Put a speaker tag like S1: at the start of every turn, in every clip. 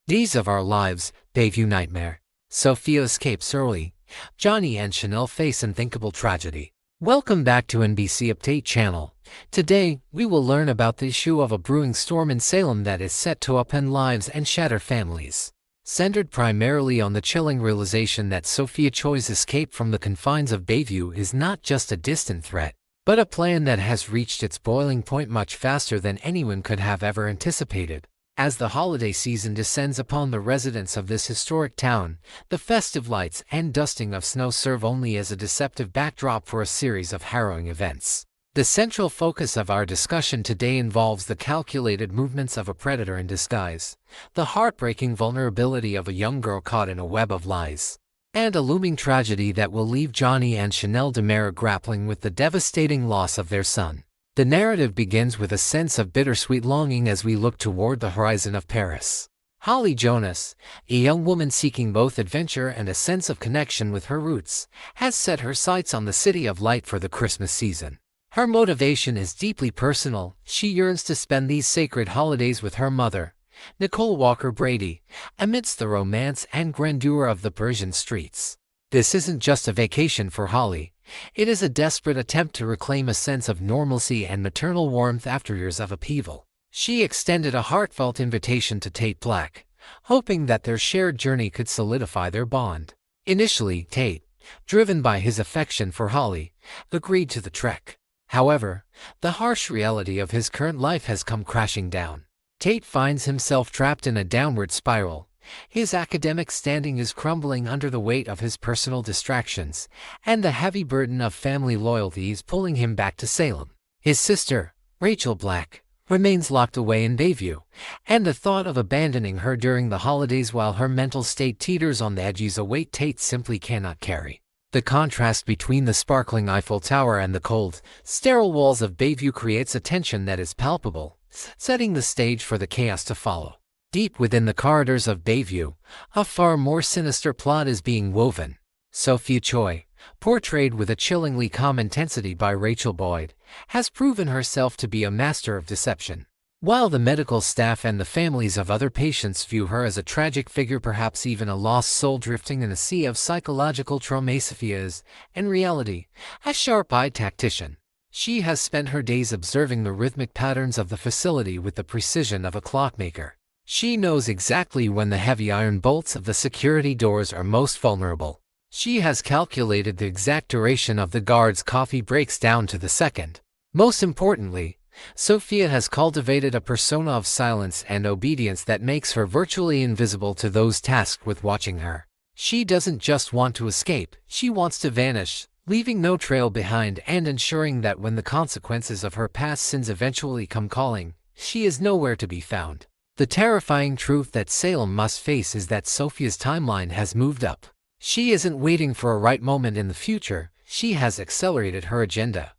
S1: Days of Our Lives, Bayview Nightmare. Sophia escapes early. Johnny and Chanel face unthinkable tragedy. Welcome back to NBC Update channel. Today, we will learn about the issue of a brewing storm in Salem that is set to upend lives and shatter families. Centered primarily on the chilling realization that Sophia Choi's escape from the confines of Bayview is not just a distant threat, but a plan that has reached its boiling point much faster than anyone could have ever anticipated. As the holiday season descends upon the residents of this historic town, the festive lights and dusting of snow serve only as a deceptive backdrop for a series of harrowing events. The central focus of our discussion today involves the calculated movements of a predator in disguise, the heartbreaking vulnerability of a young girl caught in a web of lies, and a looming tragedy that will leave Johnny and Chanel DiMeras grappling with the devastating loss of their son. The narrative begins with a sense of bittersweet longing as we look toward the horizon of Paris. Holly Jonas, a young woman seeking both adventure and a sense of connection with her roots, has set her sights on the City of Light for the Christmas season. Her motivation is deeply personal. She yearns to spend these sacred holidays with her mother, Nicole Walker Brady, amidst the romance and grandeur of the Parisian streets. This isn't just a vacation for Holly. It is a desperate attempt to reclaim a sense of normalcy and maternal warmth after years of upheaval. She extended a heartfelt invitation to Tate Black, hoping that their shared journey could solidify their bond. Initially, Tate, driven by his affection for Holly, agreed to the trek. However, the harsh reality of his current life has come crashing down. Tate finds himself trapped in a downward spiral. His academic standing is crumbling under the weight of his personal distractions, and the heavy burden of family loyalty is pulling him back to Salem. His sister, Rachel Black, remains locked away in Bayview, and the thought of abandoning her during the holidays while her mental state teeters on the edges a weight Tate simply cannot carry. The contrast between the sparkling Eiffel Tower and the cold, sterile walls of Bayview creates a tension that is palpable, setting the stage for the chaos to follow. Deep within the corridors of Bayview, a far more sinister plot is being woven. Sophia Choi, portrayed with a chillingly calm intensity by Rachel Boyd, has proven herself to be a master of deception. While the medical staff and the families of other patients view her as a tragic figure, perhaps even a lost soul drifting in a sea of psychological trauma, Sophia is, in reality, a sharp-eyed tactician. She has spent her days observing the rhythmic patterns of the facility with the precision of a clockmaker. She knows exactly when the heavy iron bolts of the security doors are most vulnerable. She has calculated the exact duration of the guards' coffee breaks down to the second. Most importantly, Sophia has cultivated a persona of silence and obedience that makes her virtually invisible to those tasked with watching her. She doesn't just want to escape, she wants to vanish, leaving no trail behind and ensuring that when the consequences of her past sins eventually come calling, she is nowhere to be found. The terrifying truth that Salem must face is that Sophia's timeline has moved up. She isn't waiting for a right moment in the future, she has accelerated her agenda.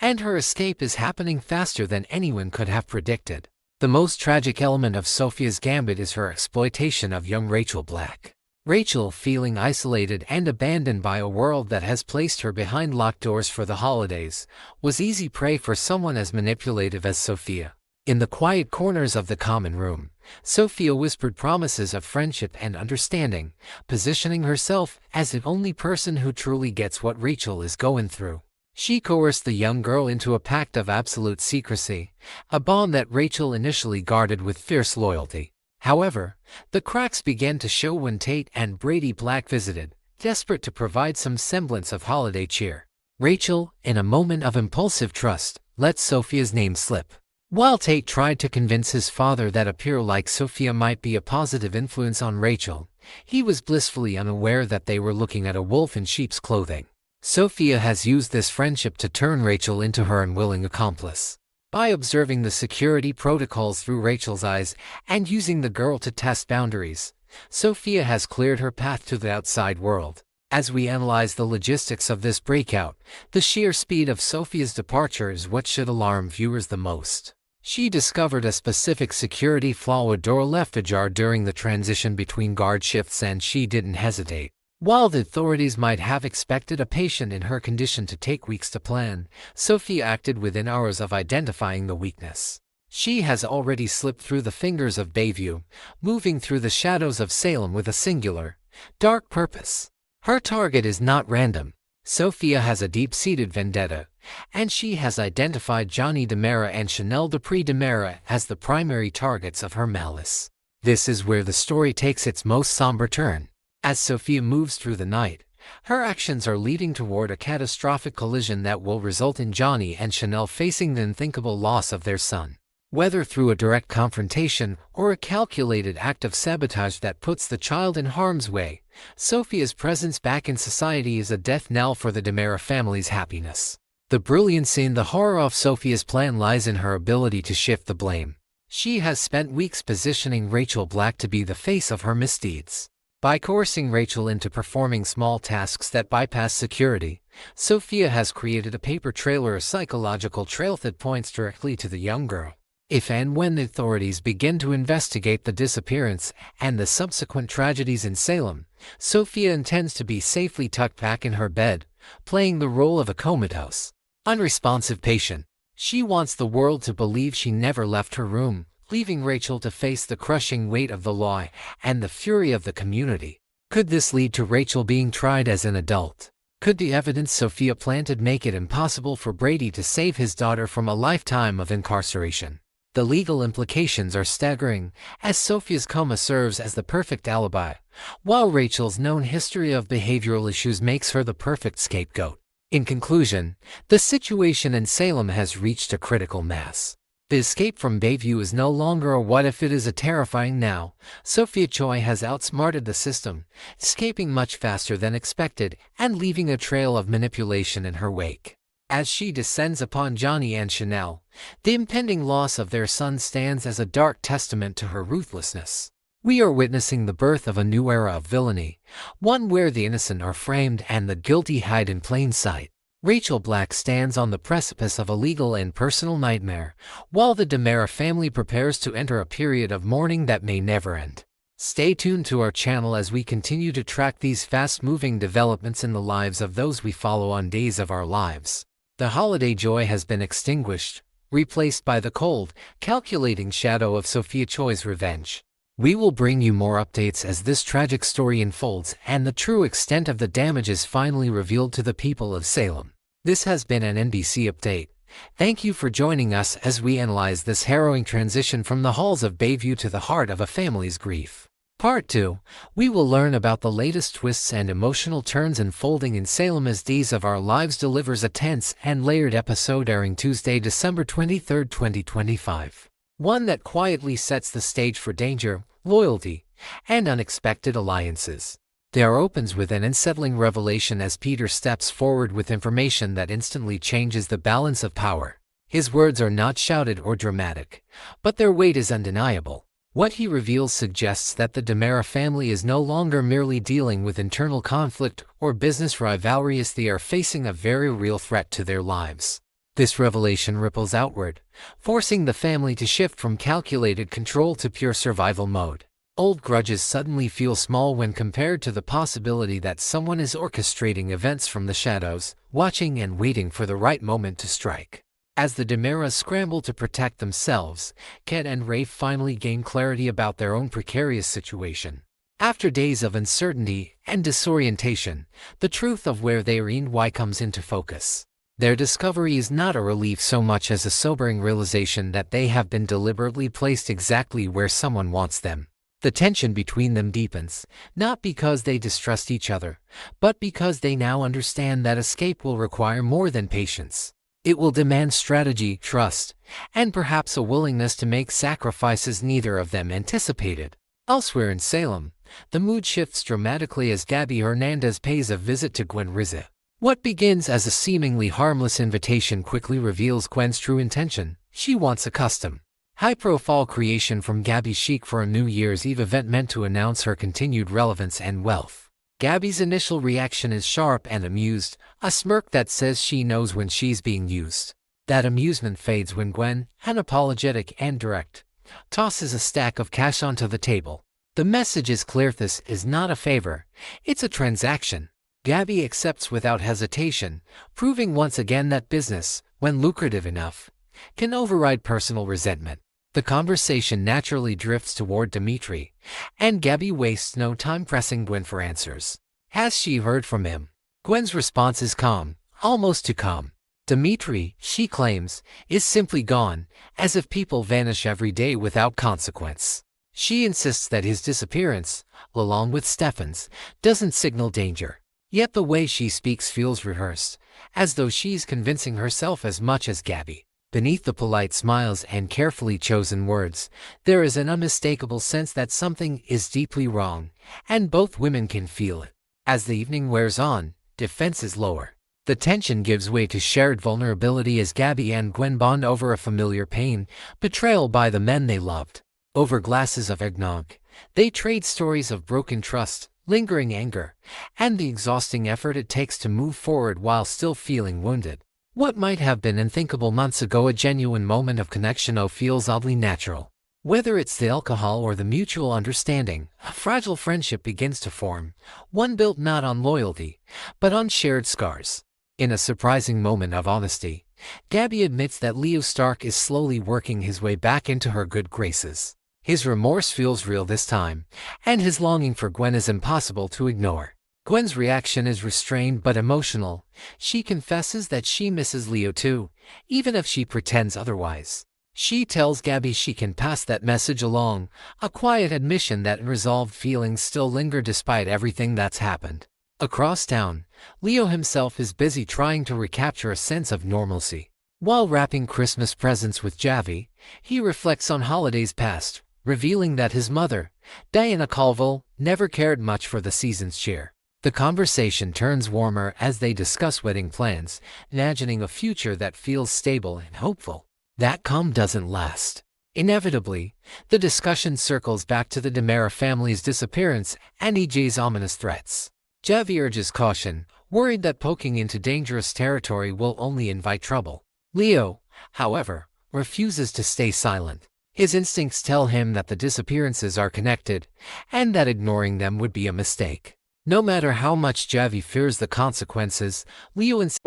S1: And her escape is happening faster than anyone could have predicted. The most tragic element of Sophia's gambit is her exploitation of young Rachel Black. Rachel, feeling isolated and abandoned by a world that has placed her behind locked doors for the holidays, was easy prey for someone as manipulative as Sophia. In the quiet corners of the common room, Sophia whispered promises of friendship and understanding, positioning herself as the only person who truly gets what Rachel is going through. She coerced the young girl into a pact of absolute secrecy, a bond that Rachel initially guarded with fierce loyalty. However, the cracks began to show when Tate and Brady Black visited, desperate to provide some semblance of holiday cheer. Rachel, in a moment of impulsive trust, let Sophia's name slip. While Tate tried to convince his father that a peer like Sophia might be a positive influence on Rachel, he was blissfully unaware that they were looking at a wolf in sheep's clothing. Sophia has used this friendship to turn Rachel into her unwilling accomplice. By observing the security protocols through Rachel's eyes and using the girl to test boundaries, Sophia has cleared her path to the outside world. As we analyze the logistics of this breakout, the sheer speed of Sophia's departure is what should alarm viewers the most. She discovered a specific security flaw: a door left ajar during the transition between guard shifts, and she didn't hesitate. While the authorities might have expected a patient in her condition to take weeks to plan, Sophia acted within hours of identifying the weakness. She has already slipped through the fingers of Bayview, moving through the shadows of Salem with a singular, dark purpose. Her target is not random. Sophia has a deep-seated vendetta, and she has identified Johnny DiMeras and Chanel Dupree DiMeras as the primary targets of her malice. This is where the story takes its most somber turn. As Sophia moves through the night, her actions are leading toward a catastrophic collision that will result in Johnny and Chanel facing the unthinkable loss of their son. Whether through a direct confrontation or a calculated act of sabotage that puts the child in harm's way, Sophia's presence back in society is a death knell for the DiMeras family's happiness. The brilliancy and the horror of Sophia's plan lies in her ability to shift the blame. She has spent weeks positioning Rachel Black to be the face of her misdeeds. By coercing Rachel into performing small tasks that bypass security, Sophia has created a paper trail or a psychological trail that points directly to the young girl. If and when the authorities begin to investigate the disappearance and the subsequent tragedies in Salem, Sophia intends to be safely tucked back in her bed, playing the role of a comatose, unresponsive patient. She wants the world to believe she never left her room, leaving Rachel to face the crushing weight of the law and the fury of the community. Could this lead to Rachel being tried as an adult? Could the evidence Sophia planted make it impossible for Brady to save his daughter from a lifetime of incarceration? The legal implications are staggering, as Sophia's coma serves as the perfect alibi, while Rachel's known history of behavioral issues makes her the perfect scapegoat. In conclusion, the situation in Salem has reached a critical mass. The escape from Bayview is no longer a what if, it is a terrifying now. Sophia Choi has outsmarted the system, escaping much faster than expected and leaving a trail of manipulation in her wake. As she descends upon Johnny and Chanel, the impending loss of their son stands as a dark testament to her ruthlessness. We are witnessing the birth of a new era of villainy, one where the innocent are framed and the guilty hide in plain sight. Rachel Black stands on the precipice of a legal and personal nightmare, while the DiMeras family prepares to enter a period of mourning that may never end. Stay tuned to our channel as we continue to track these fast-moving developments in the lives of those we follow on Days of Our Lives. The holiday joy has been extinguished, replaced by the cold, calculating shadow of Sophia Choi's revenge. We will bring you more updates as this tragic story unfolds and the true extent of the damage is finally revealed to the people of Salem. This has been an NBC update. Thank you for joining us as we analyze this harrowing transition from the halls of Bayview to the heart of a family's grief. Part 2, we will learn about the latest twists and emotional turns unfolding in Salem as Days of Our Lives delivers a tense and layered episode airing Tuesday, December 23, 2025. One that quietly sets the stage for danger, loyalty, and unexpected alliances. The hour opens with an unsettling revelation as Peter steps forward with information that instantly changes the balance of power. His words are not shouted or dramatic, but their weight is undeniable. What he reveals suggests that the DiMeras family is no longer merely dealing with internal conflict or business rivalry, as they are facing a very real threat to their lives. This revelation ripples outward, forcing the family to shift from calculated control to pure survival mode. Old grudges suddenly feel small when compared to the possibility that someone is orchestrating events from the shadows, watching and waiting for the right moment to strike. As the DiMeras scramble to protect themselves, Kat and Rafe finally gain clarity about their own precarious situation. After days of uncertainty and disorientation, the truth of where they are and why comes into focus. Their discovery is not a relief so much as a sobering realization that they have been deliberately placed exactly where someone wants them. The tension between them deepens, not because they distrust each other, but because they now understand that escape will require more than patience. It will demand strategy, trust, and perhaps a willingness to make sacrifices neither of them anticipated. Elsewhere in Salem, the mood shifts dramatically as Gabi Hernandez pays a visit to Gwen Rizzo. What begins as a seemingly harmless invitation quickly reveals Gwen's true intention. She wants a custom, high-profile creation from Gabi chic for a New Year's Eve event meant to announce her continued relevance and wealth. Gabi's initial reaction is sharp and amused, a smirk that says she knows when she's being used. That amusement fades when Gwen, unapologetic and direct, tosses a stack of cash onto the table. The message is clear: this is not a favor, it's a transaction. Gabi accepts without hesitation, proving once again that business, when lucrative enough, can override personal resentment. The conversation naturally drifts toward Dimitri, and Gabi wastes no time pressing Gwen for answers. Has she heard from him? Gwen's response is calm, almost too calm. Dimitri, she claims, is simply gone, as if people vanish every day without consequence. She insists that his disappearance, along with Stefan's, doesn't signal danger. Yet the way she speaks feels rehearsed, as though she's convincing herself as much as Gabi. Beneath the polite smiles and carefully chosen words, there is an unmistakable sense that something is deeply wrong, and both women can feel it. As the evening wears on, defenses lower. The tension gives way to shared vulnerability as Gabi and Gwen bond over a familiar pain, betrayal by the men they loved. Over glasses of eggnog, they trade stories of broken trust, lingering anger, and the exhausting effort it takes to move forward while still feeling wounded. What might have been unthinkable months ago, a genuine moment of connection, feels oddly natural. Whether it's the alcohol or the mutual understanding, a fragile friendship begins to form, one built not on loyalty, but on shared scars. In a surprising moment of honesty, Gabi admits that Leo Stark is slowly working his way back into her good graces. His remorse feels real this time, and his longing for Gwen is impossible to ignore. Gwen's reaction is restrained but emotional. She confesses that she misses Leo too, even if she pretends otherwise. She tells Gabi she can pass that message along, a quiet admission that unresolved feelings still linger despite everything that's happened. Across town, Leo himself is busy trying to recapture a sense of normalcy. While wrapping Christmas presents with Javi, he reflects on holidays past, revealing that his mother, Diana Colville, never cared much for the season's cheer. The conversation turns warmer as they discuss wedding plans, imagining a future that feels stable and hopeful. That calm doesn't last. Inevitably, the discussion circles back to the DiMeras family's disappearance and EJ's ominous threats. Javi urges caution, worried that poking into dangerous territory will only invite trouble. Leo, however, refuses to stay silent. His instincts tell him that the disappearances are connected, and that ignoring them would be a mistake. No matter how much Javi fears the consequences, Leo insists.